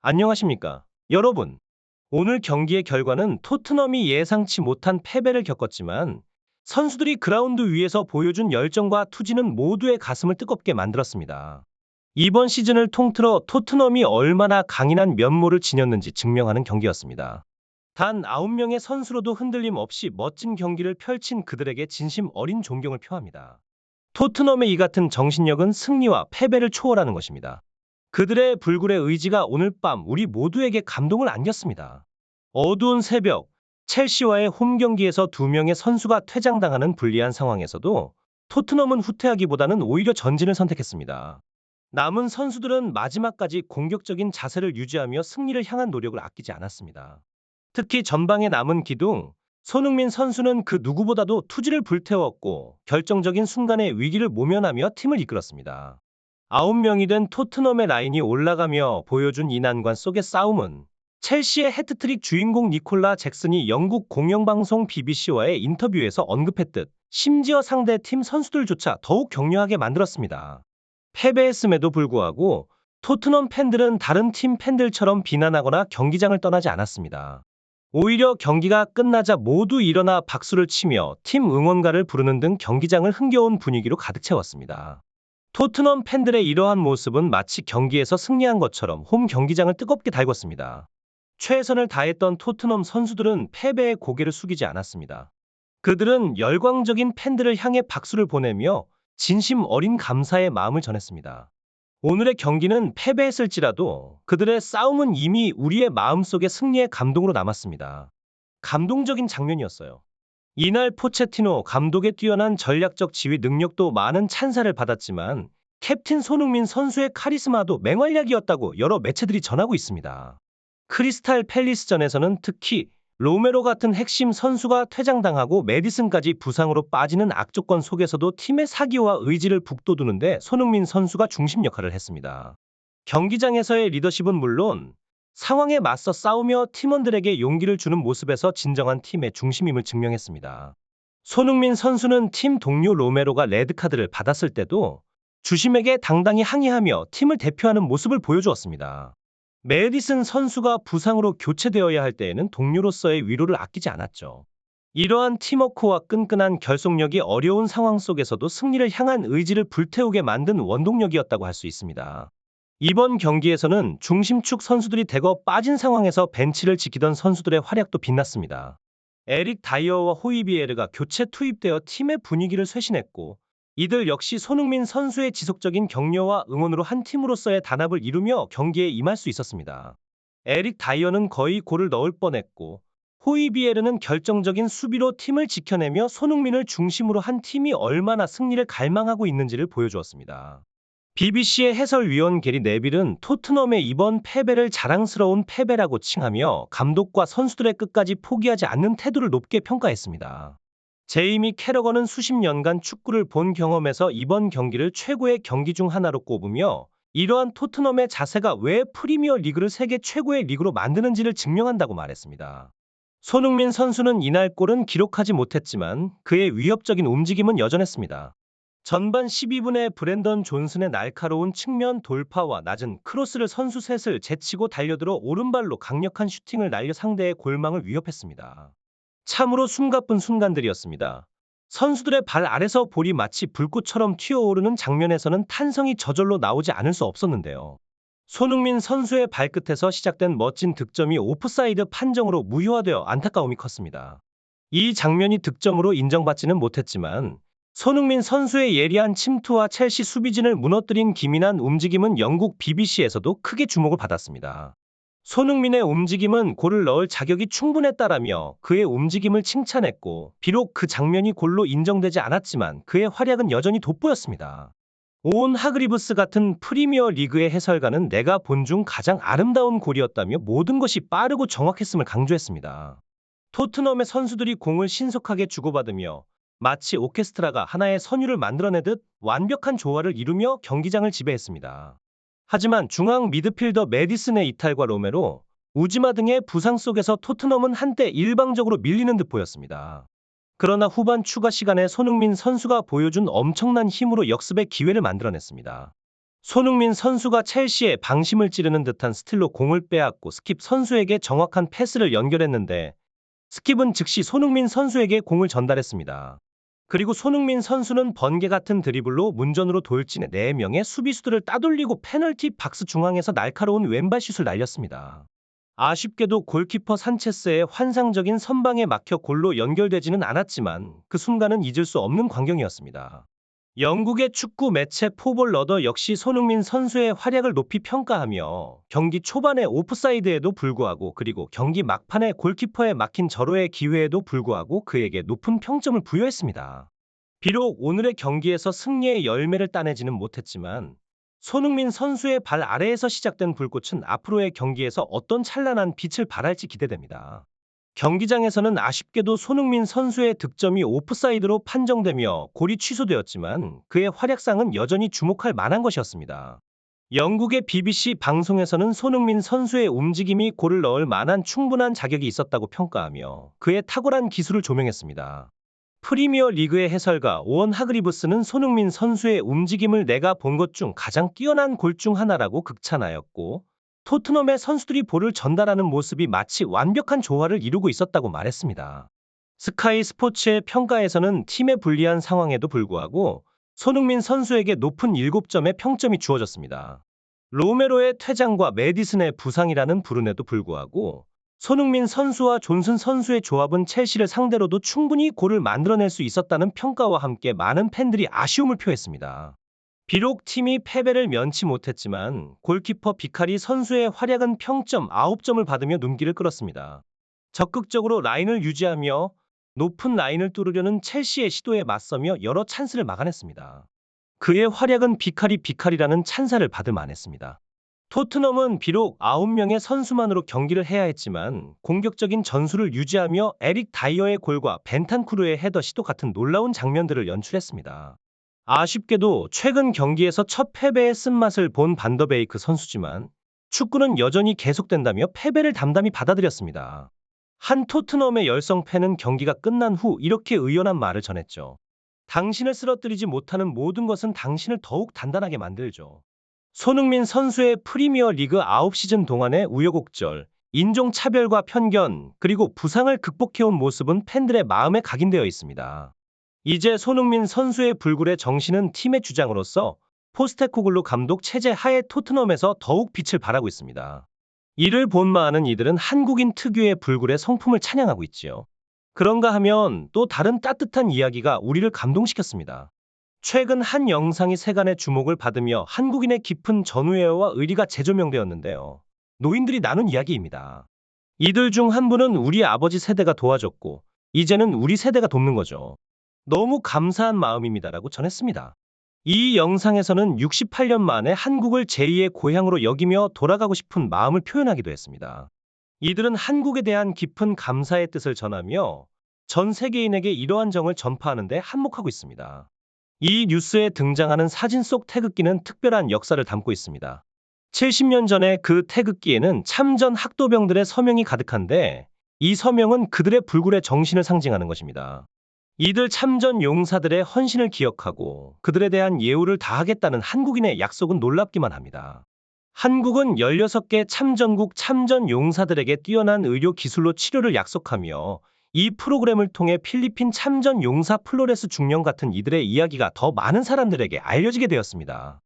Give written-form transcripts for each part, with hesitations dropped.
안녕하십니까. 여러분, 오늘 경기의 결과는 토트넘이 예상치 못한 패배를 겪었지만 선수들이 그라운드 위에서 보여준 열정과 투지는 모두의 가슴을 뜨겁게 만들었습니다. 이번 시즌을 통틀어 토트넘이 얼마나 강인한 면모를 지녔는지 증명하는 경기였습니다. 단 9명의 선수로도 흔들림 없이 멋진 경기를 펼친 그들에게 진심 어린 존경을 표합니다. 토트넘의 이 같은 정신력은 승리와 패배를 초월하는 것입니다. 그들의 불굴의 의지가 오늘 밤 우리 모두에게 감동을 안겼습니다. 어두운 새벽, 첼시와의 홈 경기에서 두 명의 선수가 퇴장당하는 불리한 상황에서도 토트넘은 후퇴하기보다는 오히려 전진을 선택했습니다. 남은 선수들은 마지막까지 공격적인 자세를 유지하며 승리를 향한 노력을 아끼지 않았습니다. 특히 전방에 남은 기둥, 손흥민 선수는 그 누구보다도 투지를 불태웠고 결정적인 순간에 위기를 모면하며 팀을 이끌었습니다. 9명이 된 토트넘의 라인이 올라가며 보여준 이 난관 속의 싸움은 첼시의 해트트릭 주인공 니콜라 잭슨이 영국 공영방송 BBC와의 인터뷰에서 언급했듯 심지어 상대 팀 선수들조차 더욱 격려하게 만들었습니다. 패배했음에도 불구하고 토트넘 팬들은 다른 팀 팬들처럼 비난하거나 경기장을 떠나지 않았습니다. 오히려 경기가 끝나자 모두 일어나 박수를 치며 팀 응원가를 부르는 등 경기장을 흥겨운 분위기로 가득 채웠습니다. 토트넘 팬들의 이러한 모습은 마치 경기에서 승리한 것처럼 홈 경기장을 뜨겁게 달궜습니다. 최선을 다했던 토트넘 선수들은 패배에 고개를 숙이지 않았습니다. 그들은 열광적인 팬들을 향해 박수를 보내며 진심 어린 감사의 마음을 전했습니다. 오늘의 경기는 패배했을지라도 그들의 싸움은 이미 우리의 마음속에 승리의 감동으로 남았습니다. 감동적인 장면이었어요. 이날 포체티노 감독의 뛰어난 전략적 지휘 능력도 많은 찬사를 받았지만 캡틴 손흥민 선수의 카리스마도 맹활약이었다고 여러 매체들이 전하고 있습니다. 크리스탈 팰리스전에서는 특히 로메로 같은 핵심 선수가 퇴장당하고 메디슨까지 부상으로 빠지는 악조건 속에서도 팀의 사기와 의지를 북돋우는데 손흥민 선수가 중심 역할을 했습니다. 경기장에서의 리더십은 물론 상황에 맞서 싸우며 팀원들에게 용기를 주는 모습에서 진정한 팀의 중심임을 증명했습니다. 손흥민 선수는 팀 동료 로메로가 레드카드를 받았을 때도 주심에게 당당히 항의하며 팀을 대표하는 모습을 보여주었습니다. 메디슨 선수가 부상으로 교체되어야 할 때에는 동료로서의 위로를 아끼지 않았죠. 이러한 팀워크와 끈끈한 결속력이 어려운 상황 속에서도 승리를 향한 의지를 불태우게 만든 원동력이었다고 할 수 있습니다. 이번 경기에서는 중심축 선수들이 대거 빠진 상황에서 벤치를 지키던 선수들의 활약도 빛났습니다. 에릭 다이어와 호이비에르가 교체 투입되어 팀의 분위기를 쇄신했고 이들 역시 손흥민 선수의 지속적인 격려와 응원으로 한 팀으로서의 단합을 이루며 경기에 임할 수 있었습니다. 에릭 다이어는 거의 골을 넣을 뻔했고 호이비에르는 결정적인 수비로 팀을 지켜내며 손흥민을 중심으로 한 팀이 얼마나 승리를 갈망하고 있는지를 보여주었습니다. BBC의 해설위원 게리 네빌은 토트넘의 이번 패배를 자랑스러운 패배라고 칭하며 감독과 선수들의 끝까지 포기하지 않는 태도를 높게 평가했습니다. 제이미 캐러건은 수십 년간 축구를 본 경험에서 이번 경기를 최고의 경기 중 하나로 꼽으며 이러한 토트넘의 자세가 왜 프리미어 리그를 세계 최고의 리그로 만드는지를 증명한다고 말했습니다. 손흥민 선수는 이날 골은 기록하지 못했지만 그의 위협적인 움직임은 여전했습니다. 전반 12분에 브랜던 존슨의 날카로운 측면 돌파와 낮은 크로스를 선수 셋을 제치고 달려들어 오른발로 강력한 슈팅을 날려 상대의 골망을 위협했습니다. 참으로 숨가쁜 순간들이었습니다. 선수들의 발 아래서 볼이 마치 불꽃처럼 튀어오르는 장면에서는 탄성이 저절로 나오지 않을 수 없었는데요. 손흥민 선수의 발끝에서 시작된 멋진 득점이 오프사이드 판정으로 무효화되어 안타까움이 컸습니다. 이 장면이 득점으로 인정받지는 못했지만 손흥민 선수의 예리한 침투와 첼시 수비진을 무너뜨린 기민한 움직임은 영국 BBC에서도 크게 주목을 받았습니다. 손흥민의 움직임은 골을 넣을 자격이 충분했다라며 그의 움직임을 칭찬했고 비록 그 장면이 골로 인정되지 않았지만 그의 활약은 여전히 돋보였습니다. 오온 하그리브스 같은 프리미어 리그의 해설가는 내가 본 중 가장 아름다운 골이었다며 모든 것이 빠르고 정확했음을 강조했습니다. 토트넘의 선수들이 공을 신속하게 주고받으며 마치 오케스트라가 하나의 선율을 만들어내듯 완벽한 조화를 이루며 경기장을 지배했습니다. 하지만 중앙 미드필더 메디슨의 이탈과 로메로, 우지마 등의 부상 속에서 토트넘은 한때 일방적으로 밀리는 듯 보였습니다. 그러나 후반 추가 시간에 손흥민 선수가 보여준 엄청난 힘으로 역습의 기회를 만들어냈습니다. 손흥민 선수가 첼시의 방심을 찌르는 듯한 스틸로 공을 빼앗고 스킵 선수에게 정확한 패스를 연결했는데 스킵은 즉시 손흥민 선수에게 공을 전달했습니다. 그리고 손흥민 선수는 번개 같은 드리블로 문전으로 돌진해 4명의 수비수들을 따돌리고 페널티 박스 중앙에서 날카로운 왼발 슛을 날렸습니다. 아쉽게도 골키퍼 산체스의 환상적인 선방에 막혀 골로 연결되지는 않았지만 그 순간은 잊을 수 없는 광경이었습니다. 영국의 축구 매체 포볼 러더 역시 손흥민 선수의 활약을 높이 평가하며 경기 초반에 오프사이드에도 불구하고 그리고 경기 막판에 골키퍼에 막힌 절호의 기회에도 불구하고 그에게 높은 평점을 부여했습니다. 비록 오늘의 경기에서 승리의 열매를 따내지는 못했지만 손흥민 선수의 발 아래에서 시작된 불꽃은 앞으로의 경기에서 어떤 찬란한 빛을 발할지 기대됩니다. 경기장에서는 아쉽게도 손흥민 선수의 득점이 오프사이드로 판정되며 골이 취소되었지만 그의 활약상은 여전히 주목할 만한 것이었습니다. 영국의 BBC 방송에서는 손흥민 선수의 움직임이 골을 넣을 만한 충분한 자격이 있었다고 평가하며 그의 탁월한 기술을 조명했습니다. 프리미어 리그의 해설가 오원 하그리브스는 손흥민 선수의 움직임을 내가 본 것 중 가장 뛰어난 골 중 하나라고 극찬하였고 토트넘의 선수들이 볼을 전달하는 모습이 마치 완벽한 조화를 이루고 있었다고 말했습니다. 스카이 스포츠의 평가에서는 팀의 불리한 상황에도 불구하고 손흥민 선수에게 높은 7점의 평점이 주어졌습니다. 로메로의 퇴장과 메디슨의 부상이라는 불운에도 불구하고 손흥민 선수와 존슨 선수의 조합은 첼시를 상대로도 충분히 골을 만들어낼 수 있었다는 평가와 함께 많은 팬들이 아쉬움을 표했습니다. 비록 팀이 패배를 면치 못했지만 골키퍼 비카리 선수의 활약은 평점 9점을 받으며 눈길을 끌었습니다. 적극적으로 라인을 유지하며 높은 라인을 뚫으려는 첼시의 시도에 맞서며 여러 찬스를 막아냈습니다. 그의 활약은 비카리라는 찬사를 받을 만했습니다. 토트넘은 비록 9명의 선수만으로 경기를 해야 했지만 공격적인 전술을 유지하며 에릭 다이어의 골과 벤탄쿠르의 헤더 시도 같은 놀라운 장면들을 연출했습니다. 아쉽게도 최근 경기에서 첫 패배의 쓴맛을 본 반더베이크 선수지만 축구는 여전히 계속된다며 패배를 담담히 받아들였습니다. 한 토트넘의 열성 팬은 경기가 끝난 후 이렇게 의연한 말을 전했죠. 당신을 쓰러뜨리지 못하는 모든 것은 당신을 더욱 단단하게 만들죠. 손흥민 선수의 프리미어 리그 9시즌 동안의 우여곡절, 인종차별과 편견, 그리고 부상을 극복해온 모습은 팬들의 마음에 각인되어 있습니다. 이제 손흥민 선수의 불굴의 정신은 팀의 주장으로서 포스테코글루 감독 체제 하에 토트넘에서 더욱 빛을 발하고 있습니다. 이를 본 많은 이들은 한국인 특유의 불굴의 성품을 찬양하고 있지요. 그런가 하면 또 다른 따뜻한 이야기가 우리를 감동시켰습니다. 최근 한 영상이 세간의 주목을 받으며 한국인의 깊은 전우애와 의리가 재조명되었는데요. 노인들이 나눈 이야기입니다. 이들 중 한 분은 우리 아버지 세대가 도와줬고 이제는 우리 세대가 돕는 거죠. 너무 감사한 마음입니다라고 전했습니다. 이 영상에서는 68년 만에 한국을 제2의 고향으로 여기며 돌아가고 싶은 마음을 표현하기도 했습니다. 이들은 한국에 대한 깊은 감사의 뜻을 전하며 전 세계인에게 이러한 정을 전파하는 데 한몫하고 있습니다. 이 뉴스에 등장하는 사진 속 태극기는 특별한 역사를 담고 있습니다. 70년 전에 그 태극기에는 참전 학도병들의 서명이 가득한데 이 서명은 그들의 불굴의 정신을 상징하는 것입니다. 이들 참전 용사들의 헌신을 기억하고 그들에 대한 예우를 다하겠다는 한국인의 약속은 놀랍기만 합니다. 한국은 16개 참전국 참전 용사들에게 뛰어난 의료 기술로 치료를 약속하며 이 프로그램을 통해 필리핀 참전 용사 플로레스 중령 같은 이들의 이야기가 더 많은 사람들에게 알려지게 되었습니다.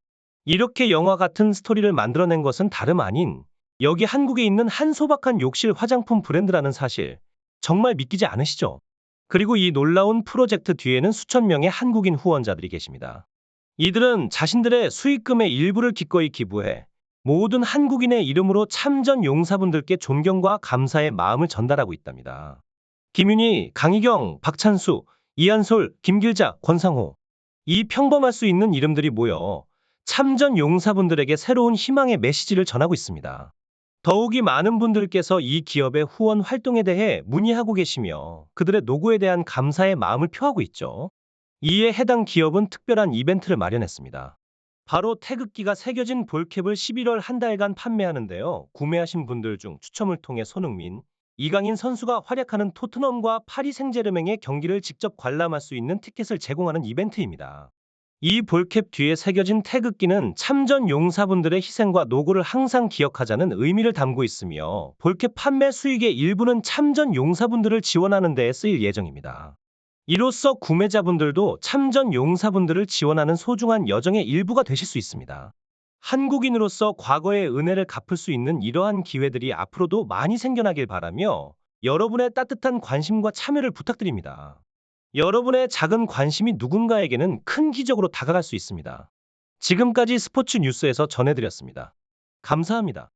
이렇게 영화 같은 스토리를 만들어낸 것은 다름 아닌 여기 한국에 있는 한 소박한 욕실 화장품 브랜드라는 사실 정말 믿기지 않으시죠? 그리고 이 놀라운 프로젝트 뒤에는 수천 명의 한국인 후원자들이 계십니다. 이들은 자신들의 수익금의 일부를 기꺼이 기부해 모든 한국인의 이름으로 참전 용사분들께 존경과 감사의 마음을 전달하고 있답니다. 김윤희, 강희경, 박찬수, 이한솔, 김길자, 권상호. 이 평범할 수 있는 이름들이 모여 참전 용사분들에게 새로운 희망의 메시지를 전하고 있습니다. 더욱이 많은 분들께서 이 기업의 후원 활동에 대해 문의하고 계시며 그들의 노고에 대한 감사의 마음을 표하고 있죠. 이에 해당 기업은 특별한 이벤트를 마련했습니다. 바로 태극기가 새겨진 볼캡을 11월 한 달간 판매하는데요. 구매하신 분들 중 추첨을 통해 손흥민, 이강인 선수가 활약하는 토트넘과 파리 생제르맹의 경기를 직접 관람할 수 있는 티켓을 제공하는 이벤트입니다. 이 볼캡 뒤에 새겨진 태극기는 참전 용사분들의 희생과 노고를 항상 기억하자는 의미를 담고 있으며 볼캡 판매 수익의 일부는 참전 용사분들을 지원하는 데에 쓰일 예정입니다. 이로써 구매자분들도 참전 용사분들을 지원하는 소중한 여정의 일부가 되실 수 있습니다. 한국인으로서 과거의 은혜를 갚을 수 있는 이러한 기회들이 앞으로도 많이 생겨나길 바라며 여러분의 따뜻한 관심과 참여를 부탁드립니다. 여러분의 작은 관심이 누군가에게는 큰 기적으로 다가갈 수 있습니다. 지금까지 스포츠 뉴스에서 전해드렸습니다. 감사합니다.